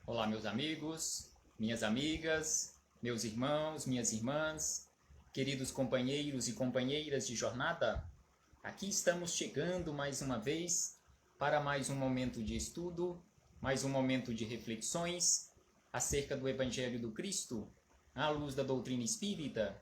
Olá, meus amigos, minhas amigas, meus irmãos, minhas irmãs, queridos companheiros e companheiras de jornada. Aqui estamos chegando mais uma vez para mais um momento de estudo, mais um momento de reflexões acerca do Evangelho do Cristo, à luz da doutrina espírita.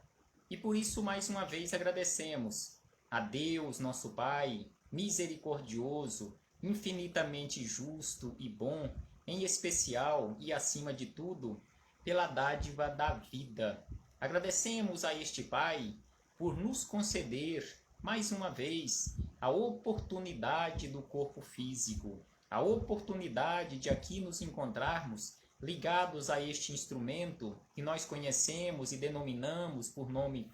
E por isso, mais uma vez, agradecemos a Deus, nosso Pai, misericordioso, infinitamente justo e bom, em especial e acima de tudo, pela dádiva da vida. Agradecemos a este Pai por nos conceder, mais uma vez, a oportunidade do corpo físico, a oportunidade de aqui nos encontrarmos ligados a este instrumento que nós conhecemos e denominamos por nome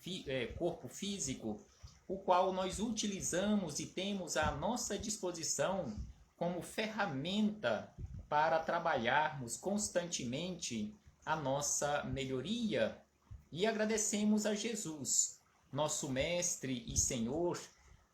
corpo físico, o qual nós utilizamos e temos à nossa disposição como ferramenta para trabalharmos constantemente a nossa melhoria. E agradecemos a Jesus, nosso Mestre e Senhor,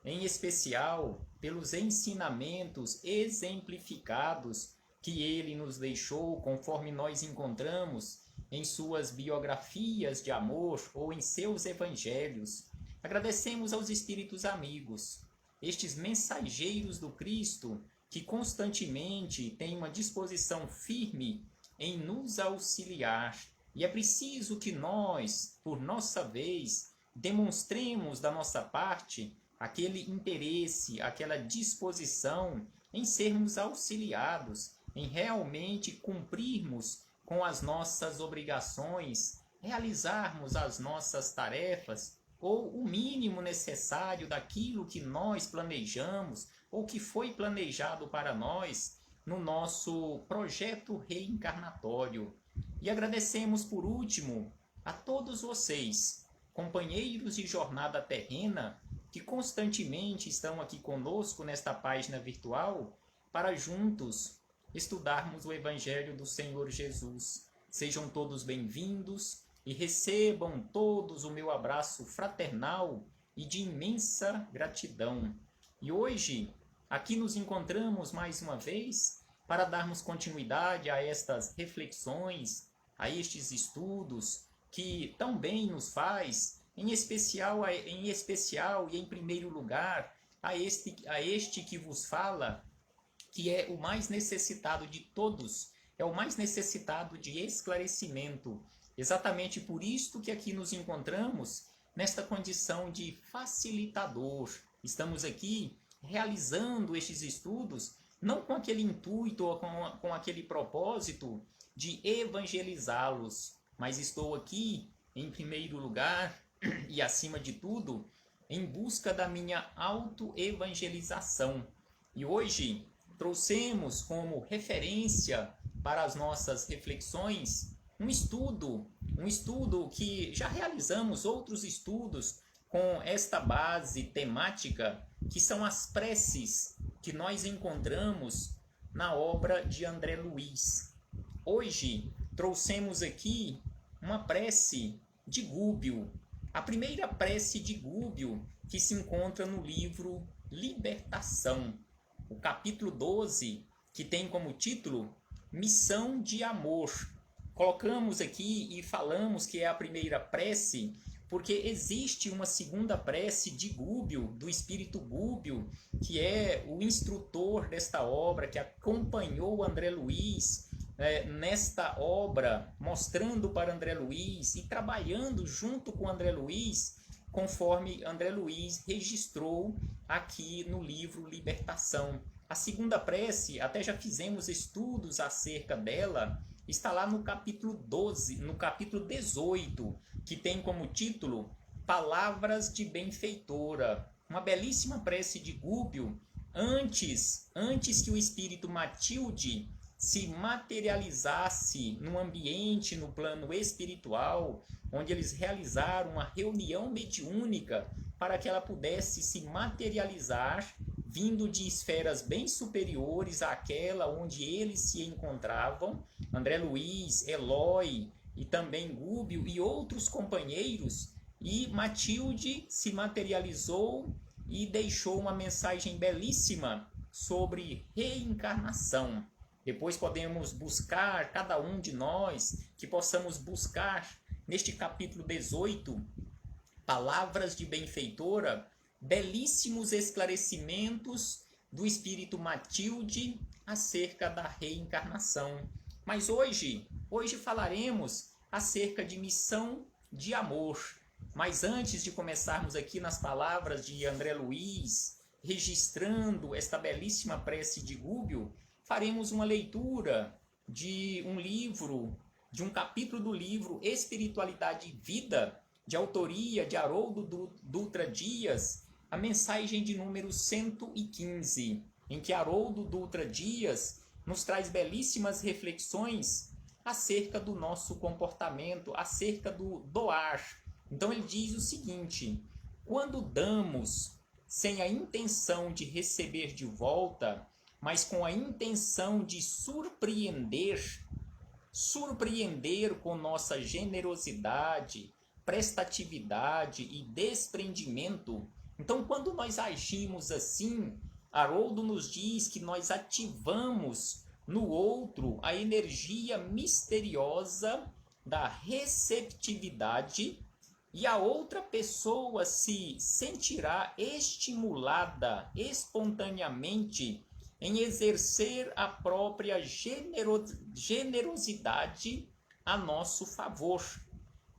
em especial pelos ensinamentos exemplificados que ele nos deixou, conforme nós encontramos em suas biografias de amor ou em seus evangelhos. Agradecemos aos espíritos amigos, estes mensageiros do Cristo, que constantemente têm uma disposição firme em nos auxiliar. E é preciso que nós, por nossa vez, demonstremos da nossa parte aquele interesse, aquela disposição em sermos auxiliados, em realmente cumprirmos com as nossas obrigações, realizarmos as nossas tarefas, ou o mínimo necessário daquilo que nós planejamos, ou que foi planejado para nós no nosso projeto reencarnatório. E agradecemos por último a todos vocês, companheiros de jornada terrena, que constantemente estão aqui conosco nesta página virtual, para juntos estudarmos o Evangelho do Senhor Jesus. Sejam todos bem-vindos e recebam todos o meu abraço fraternal e de imensa gratidão. E hoje, aqui nos encontramos mais uma vez para darmos continuidade a estas reflexões, a estes estudos que tão bem nos faz, em especial e em primeiro lugar, a este que vos fala, que é o mais necessitado de todos, é o mais necessitado de esclarecimento. Exatamente por isto que aqui nos encontramos, nesta condição de facilitador. Estamos aqui realizando estes estudos, não com aquele intuito ou com aquele propósito de evangelizá-los, mas estou aqui, em primeiro lugar e acima de tudo, em busca da minha autoevangelização. E hoje trouxemos como referência para as nossas reflexões um estudo que já realizamos outros estudos com esta base temática, que são as preces que nós encontramos na obra de André Luiz. Hoje trouxemos aqui uma prece de Gúbio, a primeira prece de Gúbio, que se encontra no livro Libertação, o capítulo 12, que tem como título Missão de Amor. Colocamos aqui e falamos que é a primeira prece, porque existe uma segunda prece de Gúbio, do espírito Gúbio, que é o instrutor desta obra, que acompanhou André Luiz nesta obra, mostrando para André Luiz e trabalhando junto com André Luiz, conforme André Luiz registrou aqui no livro Libertação. A segunda prece, até já fizemos estudos acerca dela, está lá no capítulo 12, no capítulo 18, que tem como título Palavras de Benfeitora. Uma belíssima prece de Gúbio, antes que o espírito Matilde se materializasse no ambiente, no plano espiritual, onde eles realizaram uma reunião mediúnica para que ela pudesse se materializar, vindo de esferas bem superiores àquela onde eles se encontravam. André Luiz, Eloy e também Gúbio e outros companheiros, e Matilde se materializou e deixou uma mensagem belíssima sobre reencarnação. Depois podemos buscar, cada um de nós, que possamos buscar neste capítulo 18, palavras de benfeitora, belíssimos esclarecimentos do espírito Matilde acerca da reencarnação. Mas hoje falaremos acerca de missão de amor. Mas antes de começarmos aqui nas palavras de André Luiz, registrando esta belíssima prece de Gúbio, faremos uma leitura de um livro, de um capítulo do livro Espiritualidade e Vida, de autoria de Haroldo Dutra Dias, a mensagem de número 115, em que Haroldo Dutra Dias nos traz belíssimas reflexões acerca do nosso comportamento, acerca do doar. Então ele diz o seguinte: quando damos sem a intenção de receber de volta, mas com a intenção de surpreender com nossa generosidade, prestatividade e desprendimento. Então, quando nós agimos assim, Haroldo nos diz que nós ativamos no outro a energia misteriosa da receptividade e a outra pessoa se sentirá estimulada espontaneamente em exercer a própria generosidade a nosso favor.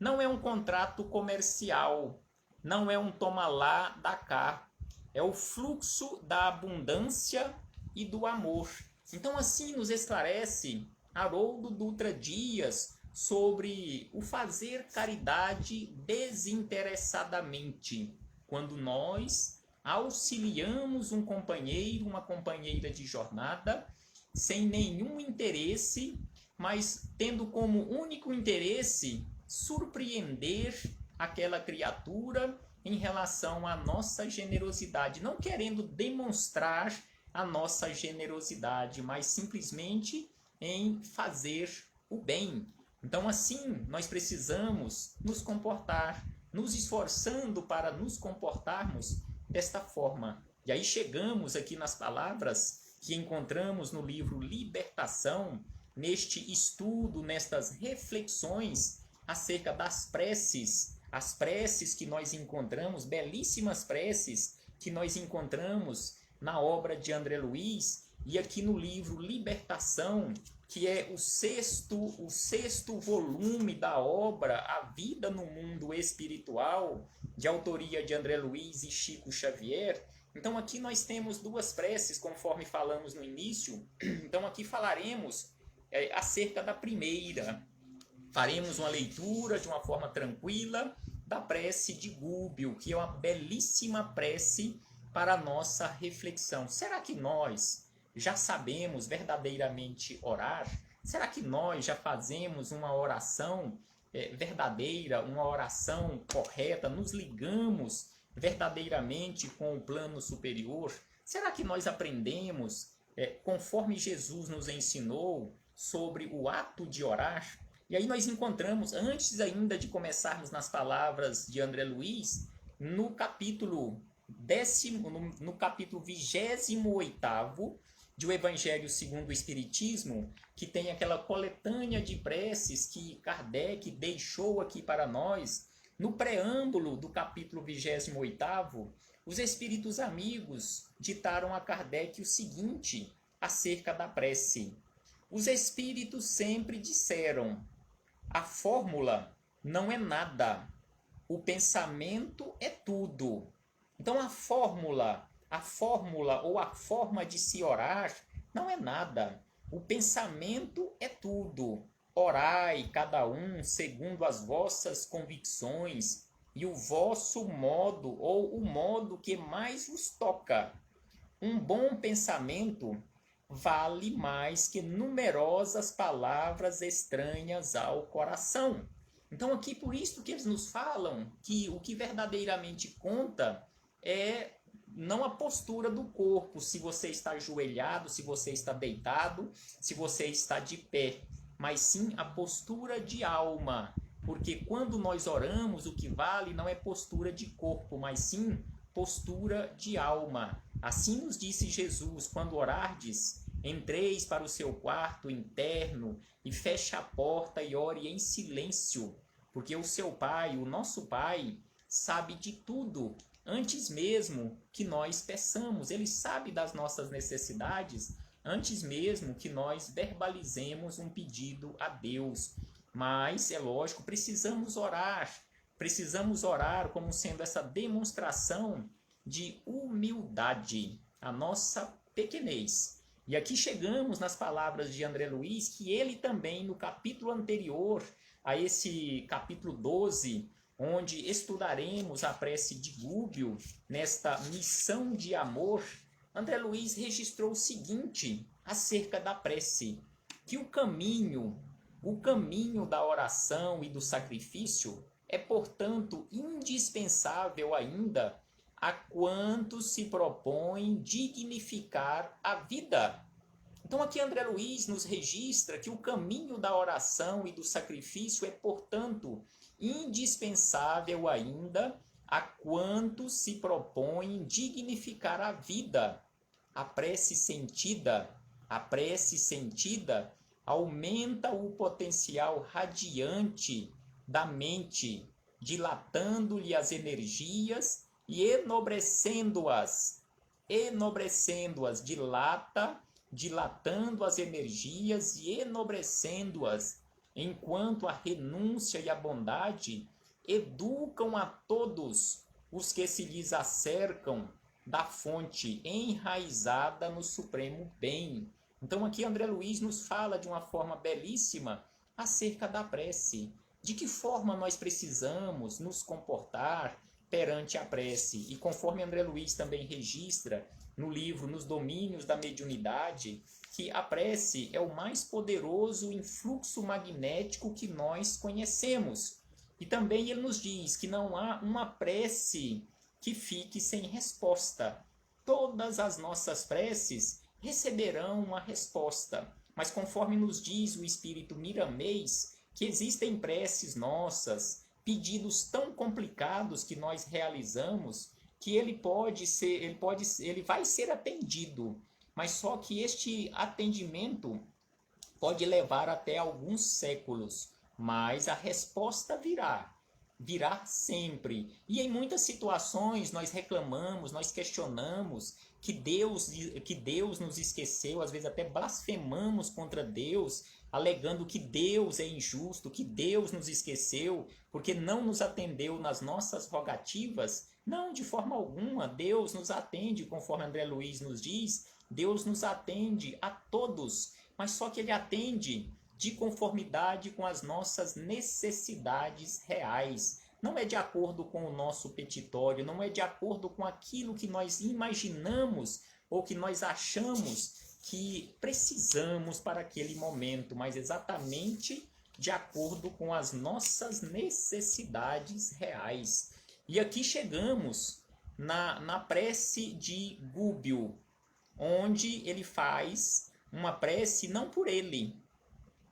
Não é um contrato comercial, não é um toma lá, dá cá. É o fluxo da abundância e do amor. Então assim nos esclarece Haroldo Dutra Dias sobre o fazer caridade desinteressadamente, quando nós auxiliamos um companheiro, uma companheira de jornada, sem nenhum interesse, mas tendo como único interesse surpreender aquela criatura em relação à nossa generosidade, não querendo demonstrar a nossa generosidade, mas simplesmente em fazer o bem. Então assim nós precisamos nos comportar, nos esforçando para nos comportarmos desta forma. E aí chegamos aqui nas palavras que encontramos no livro Libertação, neste estudo, nestas reflexões acerca das preces, as preces que nós encontramos, belíssimas preces que nós encontramos na obra de André Luiz e aqui no livro Libertação, que é o sexto volume da obra A Vida no Mundo Espiritual, de autoria de André Luiz e Chico Xavier. Então aqui nós temos duas preces, conforme falamos no início. Então aqui falaremos acerca da primeira. Faremos uma leitura de uma forma tranquila da prece de Gúbio, que é uma belíssima prece para a nossa reflexão. Será que nós já sabemos verdadeiramente orar? Será que nós já fazemos uma oração verdadeira, uma oração correta? Nos ligamos verdadeiramente com o plano superior? Será que nós aprendemos, conforme Jesus nos ensinou, sobre o ato de orar? E aí nós encontramos, antes ainda de começarmos nas palavras de André Luiz, no capítulo 28º de O Evangelho segundo o Espiritismo, que tem aquela coletânea de preces que Kardec deixou aqui para nós, no preâmbulo do capítulo 28º, os espíritos amigos ditaram a Kardec o seguinte acerca da prece. Os espíritos sempre disseram: a fórmula não é nada, o pensamento é tudo. Então a fórmula ou a forma de se orar não é nada, o pensamento é tudo. Orai cada um segundo as vossas convicções e o vosso modo ou o modo que mais vos toca. Um bom pensamento vale mais que numerosas palavras estranhas ao coração. Então aqui por isso que eles nos falam que o que verdadeiramente conta é não a postura do corpo, se você está ajoelhado, se você está deitado, se você está de pé, mas sim a postura de alma, porque quando nós oramos, o que vale não é postura de corpo, mas sim postura de alma. Assim nos disse Jesus: quando orardes, entreis para o seu quarto interno e feche a porta e ore em silêncio, porque o seu Pai, o nosso Pai, sabe de tudo, antes mesmo que nós peçamos. Ele sabe das nossas necessidades, antes mesmo que nós verbalizemos um pedido a Deus. Mas, é lógico, precisamos orar como sendo essa demonstração de humildade, a nossa pequenez. E aqui chegamos nas palavras de André Luiz, que ele também, no capítulo anterior a esse capítulo 12, onde estudaremos a prece de Gúbio, nesta missão de amor, André Luiz registrou o seguinte acerca da prece, que o caminho da oração e do sacrifício é, portanto, indispensável ainda a quantos se propõem dignificar a vida. Então aqui André Luiz nos registra que o caminho da oração e do sacrifício é, portanto, indispensável ainda a quantos se propõem dignificar a vida. A prece sentida aumenta o potencial radiante da mente, dilatando-lhe as energias e enobrecendo-as, dilatando as energias e enobrecendo-as, enquanto a renúncia e a bondade educam a todos os que se lhes acercam da fonte enraizada no supremo bem. Então aqui André Luiz nos fala de uma forma belíssima acerca da prece, de que forma nós precisamos nos comportar perante a prece. E conforme André Luiz também registra no livro Nos Domínios da Mediunidade, que a prece é o mais poderoso influxo magnético que nós conhecemos. E também ele nos diz que não há uma prece que fique sem resposta. Todas as nossas preces receberão uma resposta. Mas conforme nos diz o espírito Miramês, que existem preces nossas, pedidos tão complicados que nós realizamos, que ele vai ser atendido, mas só que este atendimento pode levar até alguns séculos, mas a resposta virá sempre. E em muitas situações nós reclamamos, nós questionamos que Deus nos esqueceu, às vezes até blasfemamos contra Deus, alegando que Deus é injusto, que Deus nos esqueceu, porque não nos atendeu nas nossas rogativas. Não, de forma alguma, Deus nos atende, conforme André Luiz nos diz, Deus nos atende a todos, mas só que Ele atende de conformidade com as nossas necessidades reais. Não é de acordo com o nosso petitório, não é de acordo com aquilo que nós imaginamos ou que nós achamos que precisamos para aquele momento, mas exatamente de acordo com as nossas necessidades reais. E aqui chegamos na prece de Gúbio, onde ele faz uma prece não por ele,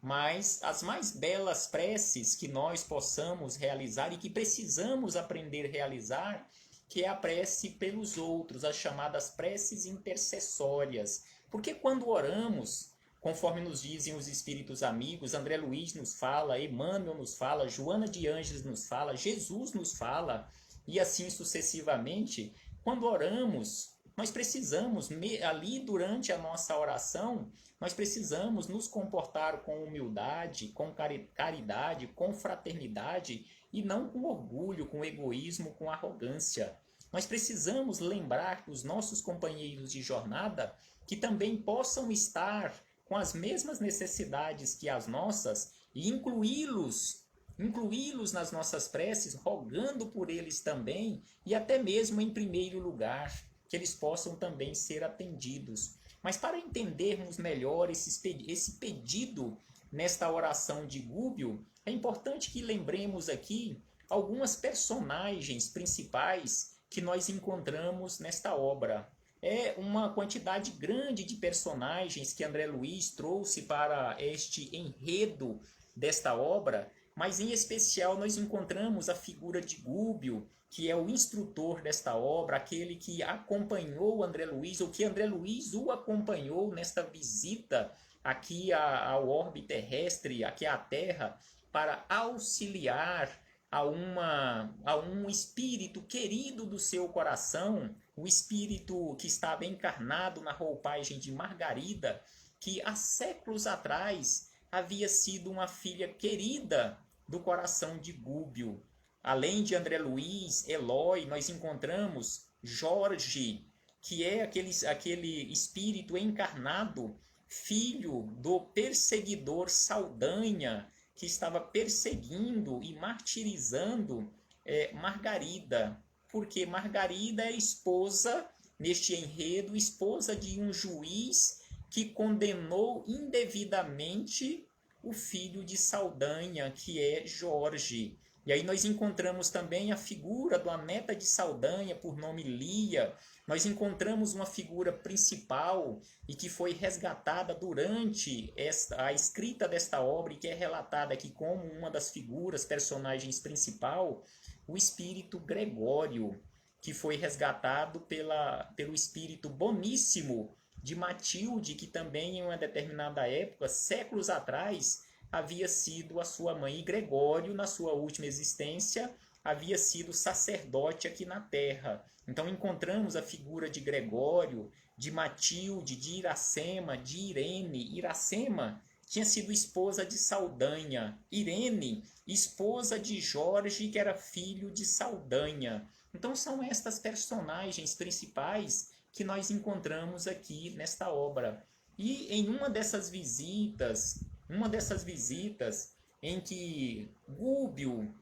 mas as mais belas preces que nós possamos realizar e que precisamos aprender a realizar, que é a prece pelos outros, as chamadas preces intercessórias. Porque quando oramos, conforme nos dizem os espíritos amigos, André Luiz nos fala, Emmanuel nos fala, Joana de Ângeles nos fala, Jesus nos fala, e assim sucessivamente, quando oramos, nós precisamos, ali durante a nossa oração, nós precisamos nos comportar com humildade, com caridade, com fraternidade, e não com orgulho, com egoísmo, com arrogância. Nós precisamos lembrar os nossos companheiros de jornada que também possam estar com as mesmas necessidades que as nossas e incluí-los nas nossas preces, rogando por eles também e até mesmo em primeiro lugar, que eles possam também ser atendidos. Mas para entendermos melhor esse pedido nesta oração de Gúbio, é importante que lembremos aqui algumas personagens principais que nós encontramos nesta obra. É uma quantidade grande de personagens que André Luiz trouxe para este enredo desta obra, mas em especial nós encontramos a figura de Gúbio, que é o instrutor desta obra, aquele que acompanhou André Luiz, ou que André Luiz o acompanhou nesta visita aqui ao orbe terrestre, aqui à Terra, para auxiliar a um espírito querido do seu coração, o espírito que estava encarnado na roupagem de Margarida, que há séculos atrás havia sido uma filha querida do coração de Gúbio. Além de André Luiz, Eloy, nós encontramos Jorge, que é aquele espírito encarnado, filho do perseguidor Saldanha, que estava perseguindo e martirizando Margarida, porque Margarida é esposa, neste enredo, esposa de um juiz que condenou indevidamente o filho de Saldanha, que é Jorge. E aí nós encontramos também a figura da neta de Saldanha, por nome Lia. Nós encontramos uma figura principal e que foi resgatada durante a escrita desta obra e que é relatada aqui como uma das figuras, personagens principal, o espírito Gregório, que foi resgatado pelo espírito boníssimo de Matilde, que também em uma determinada época, séculos atrás, havia sido a sua mãe. E Gregório, na sua última existência, havia sido sacerdote aqui na Terra. Então encontramos a figura de Gregório, de Matilde, de Iracema, de Irene. Iracema tinha sido esposa de Saldanha. Irene, esposa de Jorge, que era filho de Saldanha. Então são estas personagens principais que nós encontramos aqui nesta obra. E em uma dessas visitas em que Gúbio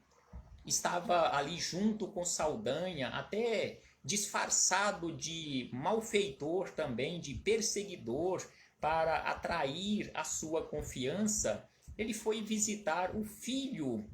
estava ali junto com Saldanha, até disfarçado de malfeitor também, de perseguidor, para atrair a sua confiança, ele foi visitar o filho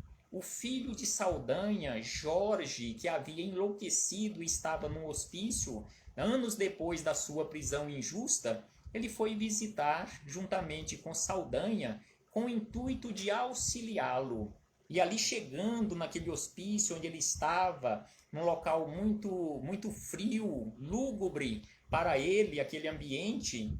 de Saldanha, Jorge, que havia enlouquecido e estava no hospício, anos depois da sua prisão injusta. Ele foi visitar juntamente com Saldanha com o intuito de auxiliá-lo. E ali chegando naquele hospício onde ele estava, num local muito frio, lúgubre para ele, aquele ambiente,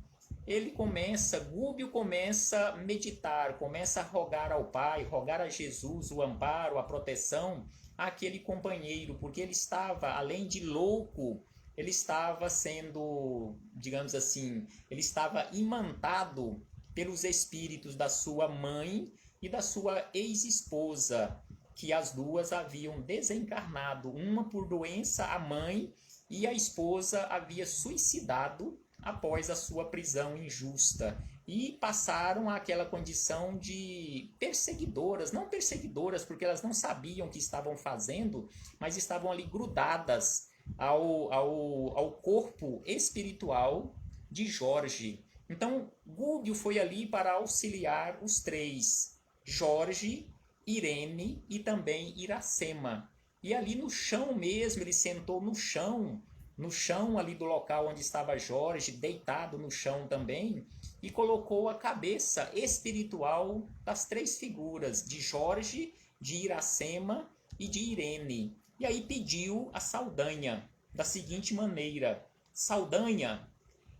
Gúbio começa a meditar, começa a rogar ao Pai, rogar a Jesus o amparo, a proteção àquele companheiro, porque ele estava, além de louco, ele estava sendo, digamos assim, ele estava imantado pelos espíritos da sua mãe e da sua ex-esposa, que as duas haviam desencarnado, uma por doença, a mãe, e a esposa havia suicidado após a sua prisão injusta. E passaram àquela condição de perseguidoras, não perseguidoras porque elas não sabiam o que estavam fazendo, mas estavam ali grudadas ao corpo espiritual de Jorge. Então, Gúbio foi ali para auxiliar os três, Jorge, Irene e também Iracema. E ali no chão mesmo, ele sentou no chão ali do local onde estava Jorge, deitado no chão também, e colocou a cabeça espiritual das três figuras, de Jorge, de Iracema e de Irene. E aí pediu a Saldanha, da seguinte maneira: Saldanha,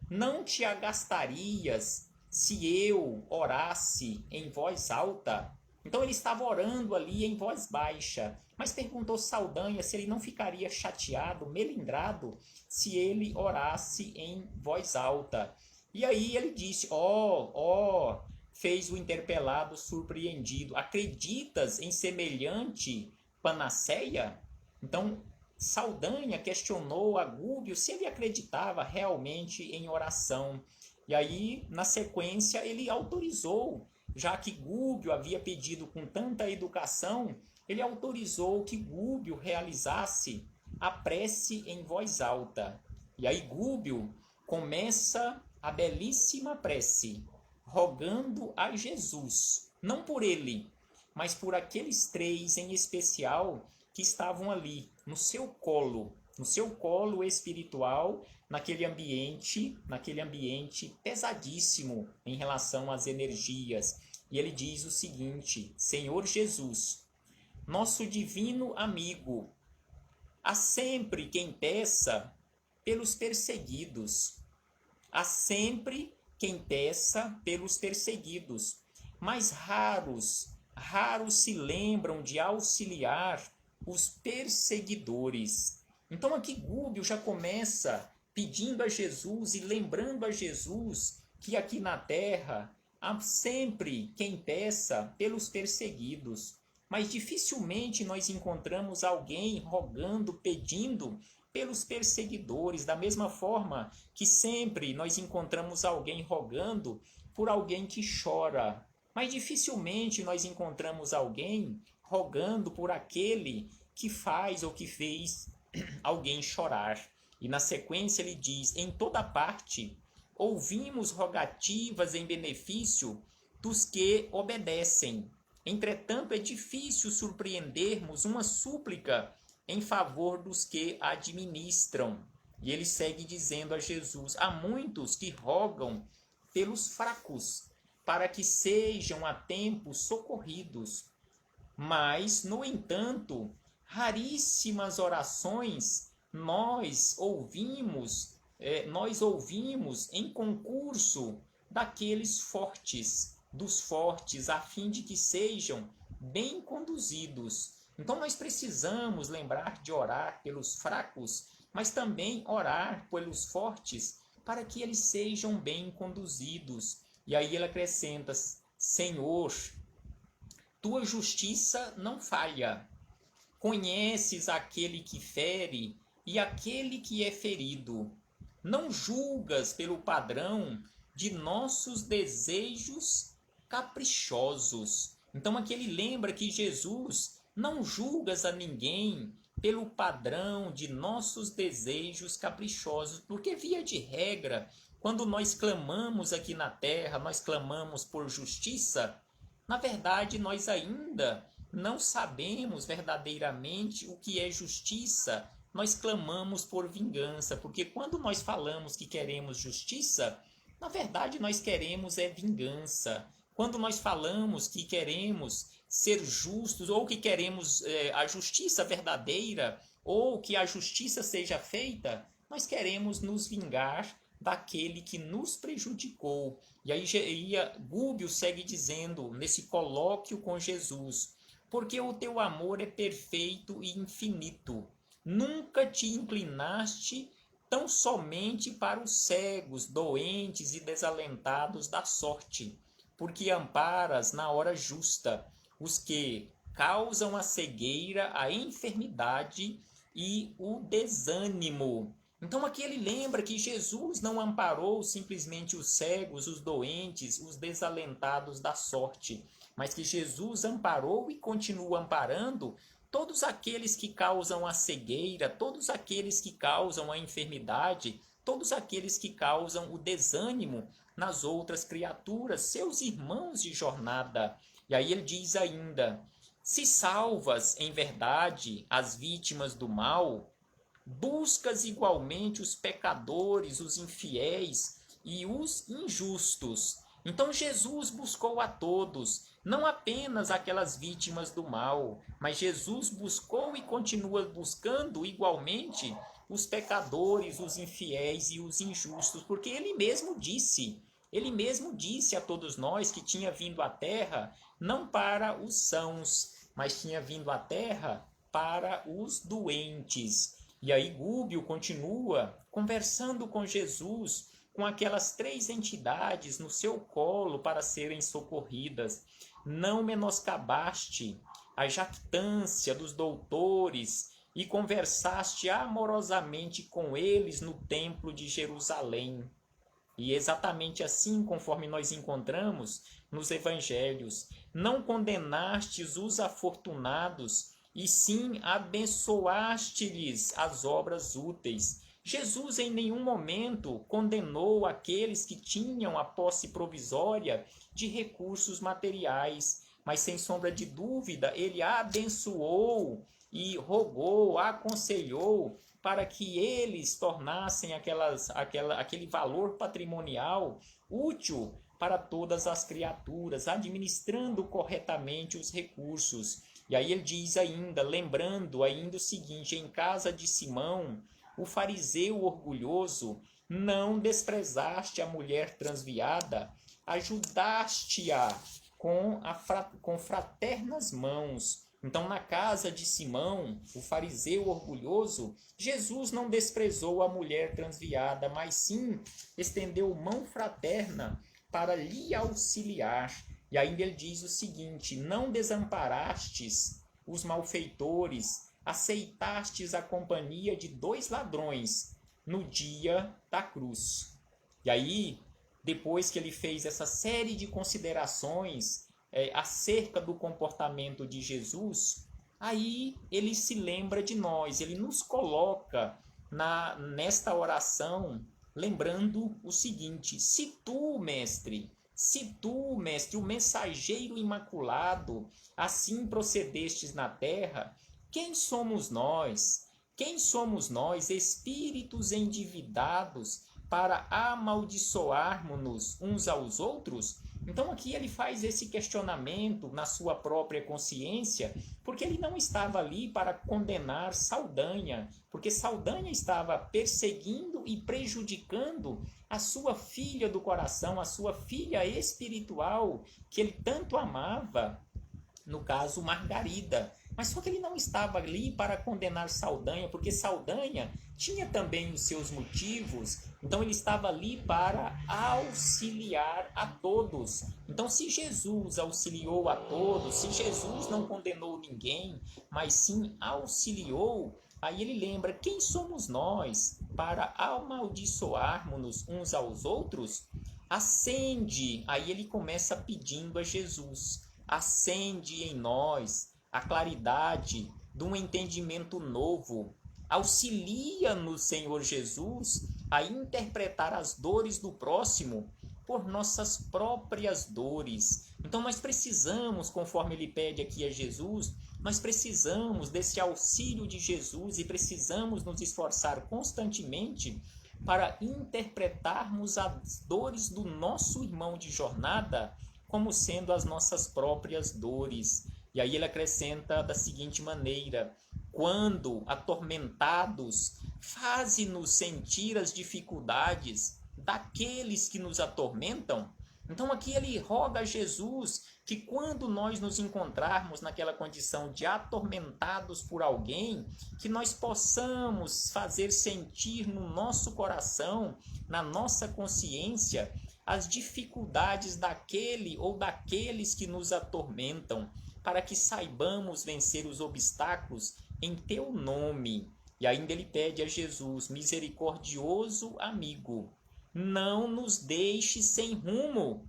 não te agastarias se eu orasse em voz alta? Então ele estava orando ali em voz baixa, mas perguntou Saldanha se ele não ficaria chateado, melindrado, se ele orasse em voz alta. E aí ele disse: fez o interpelado surpreendido, acreditas em semelhante panaceia? Então Saldanha questionou a Gúbio se ele acreditava realmente em oração. E aí, na sequência, ele autorizou, já que Gúbio havia pedido com tanta educação, ele autorizou que Gúbio realizasse a prece em voz alta. E aí Gúbio começa a belíssima prece, rogando a Jesus, não por ele, mas por aqueles três em especial que estavam ali, no seu colo espiritual, naquele ambiente pesadíssimo em relação às energias. E ele diz o seguinte: Senhor Jesus, nosso divino amigo. Há sempre quem peça pelos perseguidos. Há sempre quem peça pelos perseguidos. Mas raros se lembram de auxiliar os perseguidores. Então aqui Gubbio já começa pedindo a Jesus e lembrando a Jesus que aqui na terra há sempre quem peça pelos perseguidos. Mas dificilmente nós encontramos alguém rogando, pedindo pelos perseguidores, da mesma forma que sempre nós encontramos alguém rogando por alguém que chora. Mas dificilmente nós encontramos alguém rogando por aquele que faz ou que fez alguém chorar. E na sequência ele diz: em toda parte ouvimos rogativas em benefício dos que obedecem. Entretanto, é difícil surpreendermos uma súplica em favor dos que administram. E ele segue dizendo a Jesus: há muitos que rogam pelos fracos, para que sejam a tempo socorridos. Mas, no entanto, raríssimas orações nós ouvimos em concurso daqueles fortes, dos fortes, a fim de que sejam bem conduzidos. Então nós precisamos lembrar de orar pelos fracos, mas também orar pelos fortes, para que eles sejam bem conduzidos. E aí ele acrescenta: Senhor, tua justiça não falha. Conheces aquele que fere e aquele que é ferido. Não julgas pelo padrão de nossos desejos caprichosos. Então aqui ele lembra que Jesus não julgas a ninguém pelo padrão de nossos desejos caprichosos, porque via de regra, quando nós clamamos aqui na terra, nós clamamos por justiça, na verdade nós ainda não sabemos verdadeiramente o que é justiça. Nós clamamos por vingança, porque quando nós falamos que queremos justiça, na verdade nós queremos é vingança. Quando nós falamos que queremos ser justos, ou que queremos a justiça verdadeira, ou que a justiça seja feita, nós queremos nos vingar daquele que nos prejudicou. E aí Gubbio segue dizendo, nesse colóquio com Jesus: porque o teu amor é perfeito e infinito. Nunca te inclinaste tão somente para os cegos, doentes e desalentados da sorte, porque amparas na hora justa os que causam a cegueira, a enfermidade e o desânimo. Então aqui ele lembra que Jesus não amparou simplesmente os cegos, os doentes, os desalentados da sorte, mas que Jesus amparou e continua amparando todos aqueles que causam a cegueira, todos aqueles que causam a enfermidade, todos aqueles que causam o desânimo nas outras criaturas, seus irmãos de jornada. E aí ele diz ainda: se salvas em verdade as vítimas do mal, buscas igualmente os pecadores, os infiéis e os injustos. Então Jesus buscou a todos, não apenas aquelas vítimas do mal, mas Jesus buscou e continua buscando igualmente os pecadores, os infiéis e os injustos, porque ele mesmo disse a todos nós que tinha vindo à terra não para os sãos, mas tinha vindo à terra para os doentes. E aí Gubbio continua conversando com Jesus, com aquelas 3 entidades no seu colo para serem socorridas. Não menoscabaste a jactância dos doutores e conversaste amorosamente com eles no templo de Jerusalém. E exatamente assim, conforme nós encontramos nos evangelhos, não condenastes os afortunados, e sim abençoaste-lhes as obras úteis. Jesus em nenhum momento condenou aqueles que tinham a posse provisória de recursos materiais, mas sem sombra de dúvida ele abençoou e rogou, aconselhou para que eles tornassem aquele valor patrimonial útil para todas as criaturas, administrando corretamente os recursos. E aí ele diz ainda, lembrando ainda o seguinte: em casa de Simão, o fariseu orgulhoso, não desprezaste a mulher transviada, ajudaste-a com fraternas mãos. Então, na casa de Simão, o fariseu orgulhoso, Jesus não desprezou a mulher transviada, mas sim estendeu mão fraterna para lhe auxiliar. E ainda ele diz o seguinte: não desamparastes os malfeitores, aceitastes a companhia de 2 ladrões no dia da cruz. E aí, depois que ele fez essa série de considerações acerca do comportamento de Jesus, aí ele se lembra de nós, ele nos coloca nesta oração, lembrando o seguinte: se tu, mestre, o mensageiro imaculado, assim procedestes na terra, quem somos nós? Quem somos nós, espíritos endividados, para amaldiçoarmos-nos uns aos outros? Então aqui ele faz esse questionamento na sua própria consciência, porque ele não estava ali para condenar Saldanha, porque Saldanha estava perseguindo e prejudicando a sua filha do coração, a sua filha espiritual, que ele tanto amava, no caso Margarida. Mas só que ele não estava ali para condenar Saldanha, porque Saldanha tinha também os seus motivos, então ele estava ali para auxiliar a todos. Então, se Jesus auxiliou a todos, se Jesus não condenou ninguém, mas sim auxiliou, aí ele lembra: quem somos nós para amaldiçoarmos-nos uns aos outros? Acende, aí ele começa pedindo a Jesus: acende em nós a claridade de um entendimento novo. Auxilia-nos, Senhor Jesus, a interpretar as dores do próximo por nossas próprias dores. Então nós precisamos, conforme ele pede aqui a Jesus, nós precisamos desse auxílio de Jesus e precisamos nos esforçar constantemente para interpretarmos as dores do nosso irmão de jornada como sendo as nossas próprias dores. E aí ele acrescenta da seguinte maneira: quando atormentados, faze-nos sentir as dificuldades daqueles que nos atormentam. Então aqui ele roga a Jesus que quando nós nos encontrarmos naquela condição de atormentados por alguém, que nós possamos fazer sentir no nosso coração, na nossa consciência, as dificuldades daquele ou daqueles que nos atormentam, para que saibamos vencer os obstáculos em teu nome. E ainda ele pede a Jesus: misericordioso amigo, não nos deixe sem rumo.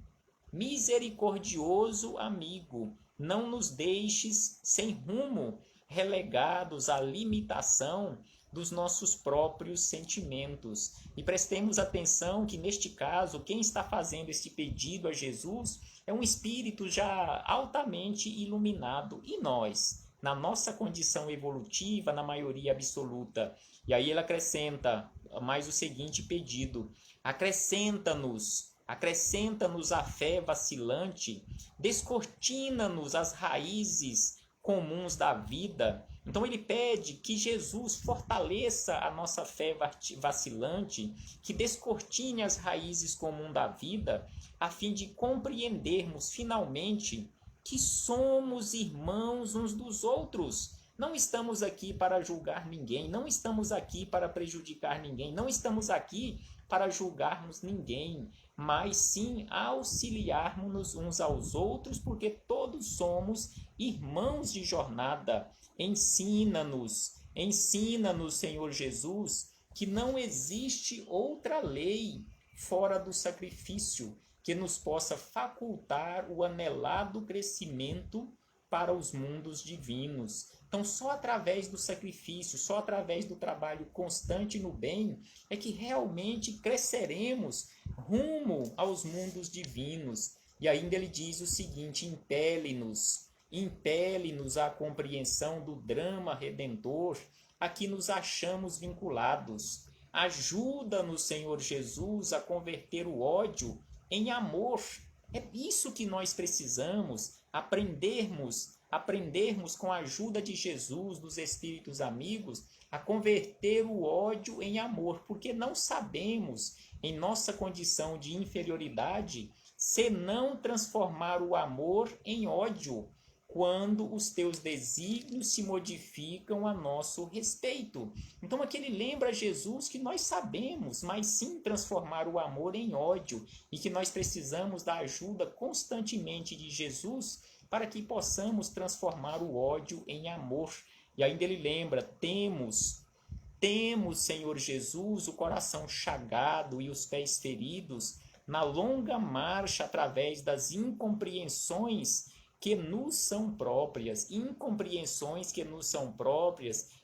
Misericordioso amigo, não nos deixes sem rumo, relegados à limitação dos nossos próprios sentimentos. E prestemos atenção que neste caso, quem está fazendo este pedido a Jesus é um espírito já altamente iluminado, e nós, na nossa condição evolutiva, na maioria absoluta. E aí ele acrescenta mais o seguinte pedido: acrescenta-nos a fé vacilante, descortina-nos as raízes comuns da vida. Então ele pede que Jesus fortaleça a nossa fé vacilante, que descortine as raízes comuns da vida, a fim de compreendermos finalmente que somos irmãos uns dos outros. Não estamos aqui para julgar ninguém, não estamos aqui para prejudicar ninguém, não estamos aqui para julgarmos ninguém, mas sim auxiliarmos uns aos outros, porque todos somos irmãos de jornada. Ensina-nos, Senhor Jesus, que não existe outra lei fora do sacrifício que nos possa facultar o anelado crescimento para os mundos divinos. Então, só através do sacrifício, só através do trabalho constante no bem, é que realmente cresceremos rumo aos mundos divinos. E ainda ele diz o seguinte: impele-nos à compreensão do drama redentor a que nos achamos vinculados. Ajuda-nos, Senhor Jesus, a converter o ódio em amor. É isso que nós precisamos, aprendermos aprendermos com a ajuda de Jesus, dos Espíritos amigos, a converter o ódio em amor, porque não sabemos, em nossa condição de inferioridade, senão transformar o amor em ódio, quando os teus desígnios se modificam a nosso respeito. Então aqui ele lembra a Jesus que nós sabemos, mas sim transformar o amor em ódio, e que nós precisamos da ajuda constantemente de Jesus para que possamos transformar o ódio em amor. E ainda ele lembra, temos, Senhor Jesus, o coração chagado e os pés feridos na longa marcha através das incompreensões que nos são próprias,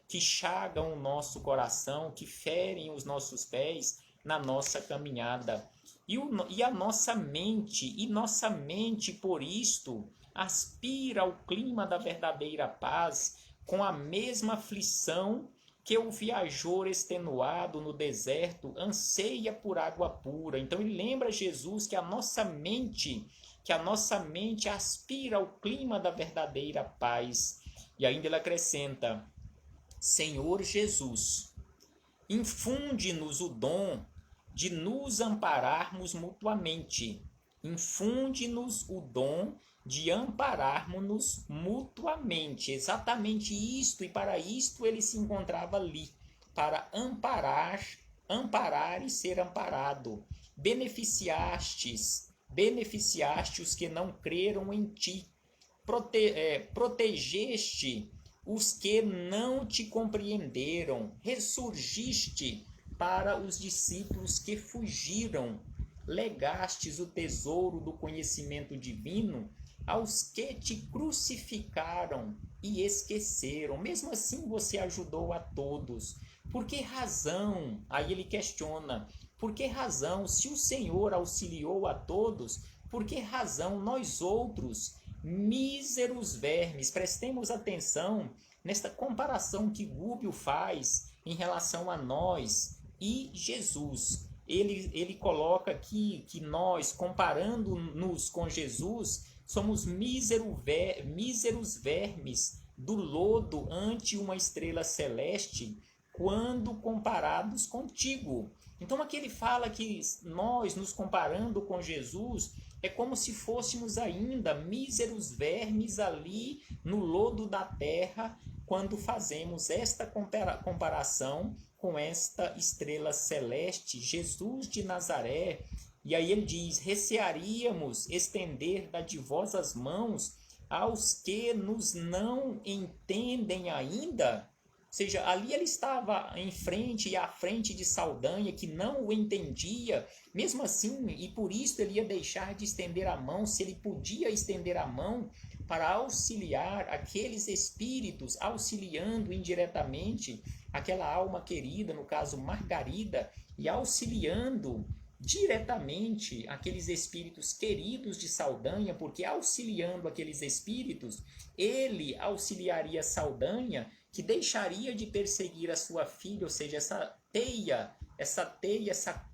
que chagam o nosso coração, que ferem os nossos pés na nossa caminhada. E a nossa mente, por isto, aspira ao clima da verdadeira paz, com a mesma aflição que o viajor extenuado no deserto anseia por água pura. Então ele lembra Jesus que a nossa mente aspira ao clima da verdadeira paz. E ainda ele acrescenta: Senhor Jesus, infunde-nos o dom de nos ampararmos mutuamente. Infunde-nos o dom de ampararmos-nos mutuamente. Exatamente isto, e para isto ele se encontrava ali, para amparar e ser amparado. Beneficiaste os que não creram em ti. Protegeste os que não te compreenderam. Ressurgiste para os discípulos que fugiram. Legastes o tesouro do conhecimento divino aos que te crucificaram e esqueceram. Mesmo assim você ajudou a todos. Por que razão? Aí ele questiona. Por que razão, se o Senhor auxiliou a todos, por que razão nós outros, míseros vermes, prestemos atenção nesta comparação que Gúbio faz em relação a nós e Jesus. Ele coloca aqui que nós, comparando-nos com Jesus, somos míseros vermes do lodo ante uma estrela celeste, quando comparados contigo. Então aqui ele fala que nós, nos comparando com Jesus, é como se fôssemos ainda míseros vermes ali no lodo da terra, quando fazemos esta comparação com esta estrela celeste, Jesus de Nazaré. E aí ele diz: recearíamos estender dadivosas mãos aos que nos não entendem ainda. Ou seja, ali ele estava em frente e à frente de Saldanha, que não o entendia, mesmo assim, e por isso ele ia deixar de estender a mão, se ele podia estender a mão para auxiliar aqueles espíritos, auxiliando indiretamente aquela alma querida, no caso Margarida, e auxiliando diretamente aqueles espíritos queridos de Saldanha, porque auxiliando aqueles espíritos, ele auxiliaria Saldanha, que deixaria de perseguir a sua filha, ou seja, essa teia, essa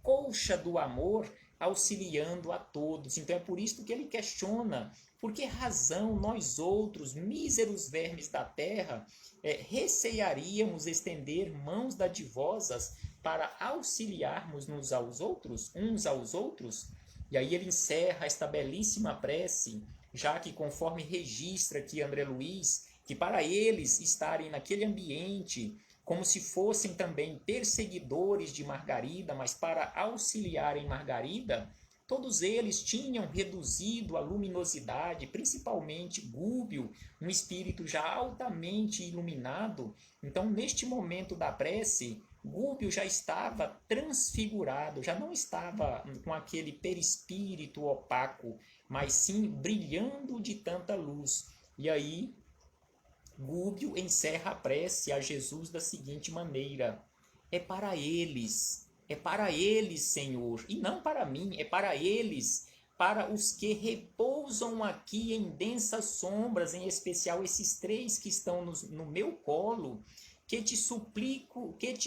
colcha do amor, auxiliando a todos. Então é por isso que ele questiona: por que razão nós outros, míseros vermes da terra, recearíamos estender mãos dadivosas para auxiliarmos uns aos outros? E aí ele encerra esta belíssima prece, já que conforme registra aqui André Luiz, que para eles estarem naquele ambiente como se fossem também perseguidores de Margarida, mas para auxiliarem Margarida, todos eles tinham reduzido a luminosidade, principalmente Gúbio, um espírito já altamente iluminado. Então, neste momento da prece, Gúbio já estava transfigurado, já não estava com aquele perispírito opaco, mas sim brilhando de tanta luz. E aí, Gúbio encerra a prece a Jesus da seguinte maneira: é para eles, Senhor, e não para mim, é para eles, para os que repousam aqui em densas sombras, em especial esses três que estão no meu colo, que te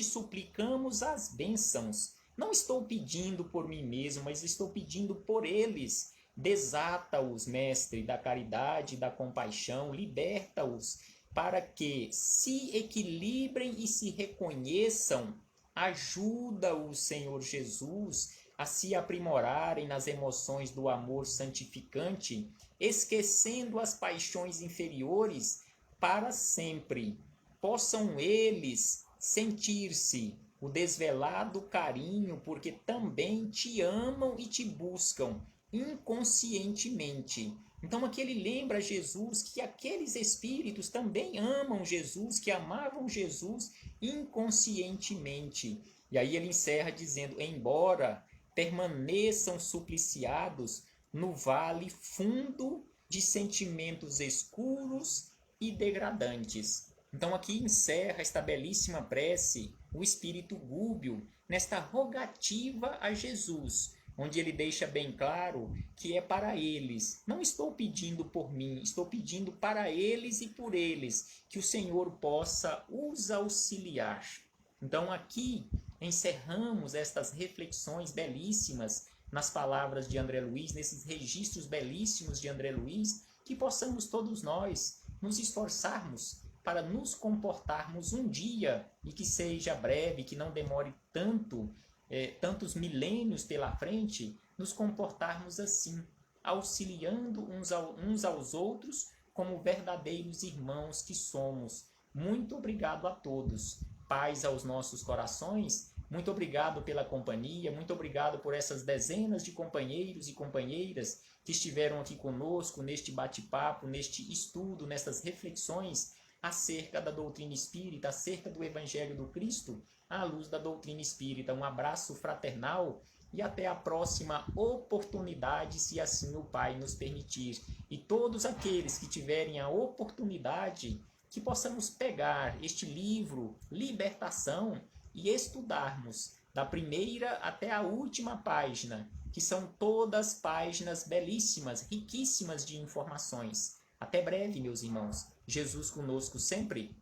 suplicamos as bênçãos. Não estou pedindo por mim mesmo, mas estou pedindo por eles, Desata-os, Mestre, da caridade, da compaixão, liberta-os para que se equilibrem e se reconheçam. Ajuda-os, Senhor Jesus, a se aprimorarem nas emoções do amor santificante, esquecendo as paixões inferiores para sempre. Possam eles sentir-se o desvelado carinho, porque também te amam e te buscam inconscientemente. Então aqui ele lembra Jesus que aqueles espíritos também amam Jesus, que amavam Jesus inconscientemente. E aí ele encerra dizendo: embora permaneçam supliciados no vale fundo de sentimentos escuros e degradantes. Então aqui encerra esta belíssima prece o espírito Gúbio nesta rogativa a Jesus, onde ele deixa bem claro que é para eles. Não estou pedindo por mim, estou pedindo para eles e por eles, que o Senhor possa os auxiliar. Então aqui encerramos estas reflexões belíssimas nas palavras de André Luiz, nesses registros belíssimos de André Luiz, que possamos todos nós nos esforçarmos para nos comportarmos um dia, e que seja breve, que não demore tantos milênios pela frente, nos comportarmos assim, auxiliando uns aos outros como verdadeiros irmãos que somos. Muito obrigado a todos. Paz aos nossos corações. Muito obrigado pela companhia, muito obrigado por essas dezenas de companheiros e companheiras que estiveram aqui conosco neste bate-papo, neste estudo, nessas reflexões acerca da doutrina espírita, acerca do Evangelho do Cristo, à luz da doutrina espírita. Um abraço fraternal e até a próxima oportunidade, se assim o Pai nos permitir. E todos aqueles que tiverem a oportunidade, que possamos pegar este livro, Libertação, e estudarmos da primeira até a última página, que são todas páginas belíssimas, riquíssimas de informações. Até breve, meus irmãos. Jesus conosco sempre.